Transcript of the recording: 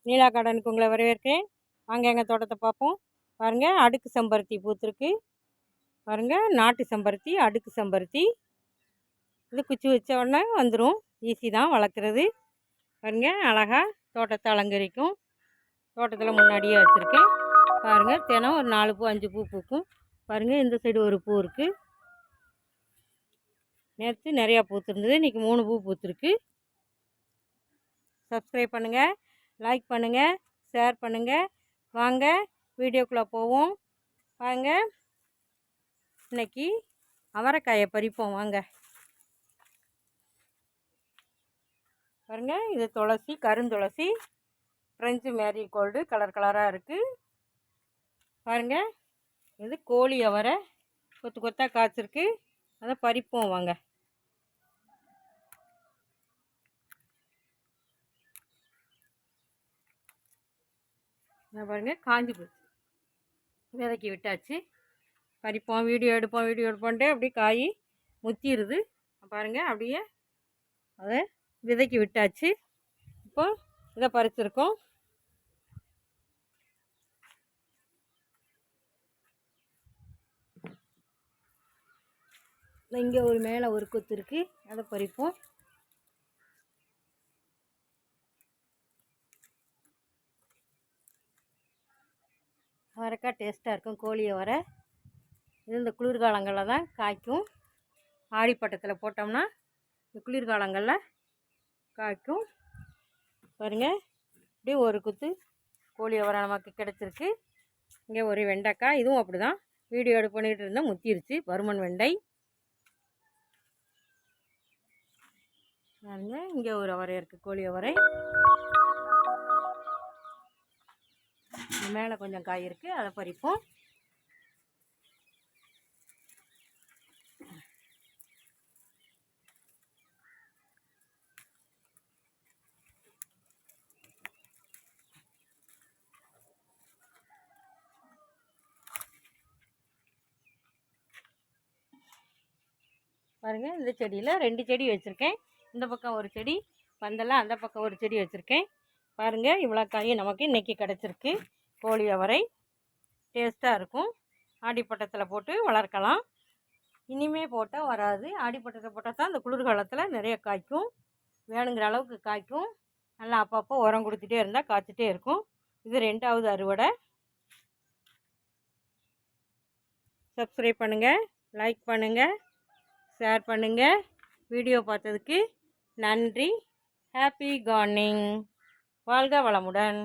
நீலா கார்டனுக்கு உங்களை வரவேற்கிறேன். வாங்க எங்கள் தோட்டத்தை பார்ப்போம். பாருங்கள், அடுக்கு செம்பருத்தி பூத்துருக்கு. பாருங்கள், நாட்டு செம்பருத்தி, அடுக்கு செம்பருத்தி. இது குச்சி வச்ச உடனே வந்துடும். ஈஸி தான் வளர்க்குறது. பாருங்கள், அழகாக தோட்டத்தை அலங்கரிக்கும். தோட்டத்தில் முன்னாடியே வச்சுருக்கேன். பாருங்கள், தினம் ஒரு 4 பூ 5 பூ பூக்கும். பாருங்கள், இந்த சைடு ஒரு பூ இருக்குது. நேற்று நிறையா பூத்துருந்தது, இன்றைக்கி 3 பூ பூத்துருக்கு. சப்ஸ்கிரைப் பண்ணுங்கள், லைக் பண்ணுங்கள், ஷேர் பண்ணுங்கள். வாங்க வீடியோக்குள்ளே போவோம். வாங்க இன்றைக்கி அவரைக்காயை பறிப்போம். வாங்க பாருங்கள், இது துளசி, கருந்துளசி, ஃப்ரெஞ்சு மேரிகோல்டு கலர் கலராக இருக்குது. பாருங்கள், இது கோழி அவரை கொத்து கொத்தாக காய்ச்சிருக்கு. அதை பறிப்போம். வாங்க. பாருங்கள், காஞ்சி போச்சு, விதைக்கி விட்டாச்சு. பறிப்போம், வீடியோ எடுப்போன்ட்டு அப்படியே காய் முத்திடுது. பாருங்கள், அப்படியே அதை விதைக்கி விட்டாச்சு. இப்போ இதை பறிச்சிருக்கோம். இங்கே ஒரு மேலே ஒரு கொத்து இருக்குது, அதை பறிப்போம். அவரைக்காய் டேஸ்ட்டாக இருக்கும். கோழியை வர இது இந்த குளிர்காலங்களில் தான் காய்க்கும். ஆடிப்பட்டத்தில் போட்டோம்னா இந்த குளிர்காலங்களில் காய்க்கும். பாருங்கள், இப்படியே ஒரு குத்து கோழி அவரை நமக்கு கிடச்சிருக்கு. இங்கே ஒரு வெண்டைக்காய், இதுவும் அப்படி தான் வீடியோ பண்ணிகிட்டு இருந்தால் முத்திருச்சு. பருமன் வெண்டை. பாருங்கள், இங்கே ஒரு அவரை இருக்குது, கோழி அவரை. மேலே கொஞ்சம் காய் இருக்குது, அதை பறிப்போம். பாருங்கள், இந்த செடியில் 2 செடி வச்சுருக்கேன். இந்த பக்கம் ஒரு செடி பந்தெல்லாம், அந்த பக்கம் ஒரு செடி வச்சுருக்கேன். பாருங்கள், இவ்வளோ காயும் நமக்கு இன்றைக்கி கிடச்சிருக்கு. கோழி அவரை டேஸ்ட்டாக இருக்கும். ஆடிப்பட்டத்தில் போட்டு வளர்க்கலாம். இனிமே போட்டால் வராது. ஆடிப்பட்டத்தில் போட்டால் தான் இந்த குளிர்காலத்தில் நிறைய காய்க்கும். வேணுங்கிற அளவுக்கு காய்க்கும். நல்லா அப்பப்போ உரம் கொடுத்துட்டே இருந்தால் காய்ச்சிட்டே இருக்கும். இது 2வது அறுவடை. சப்ஸ்கிரைப் பண்ணுங்கள், லைக் பண்ணுங்கள், ஷேர் பண்ணுங்கள். வீடியோ பார்த்ததுக்கு நன்றி. Happy gardening. வாழ்க வளமுடன்.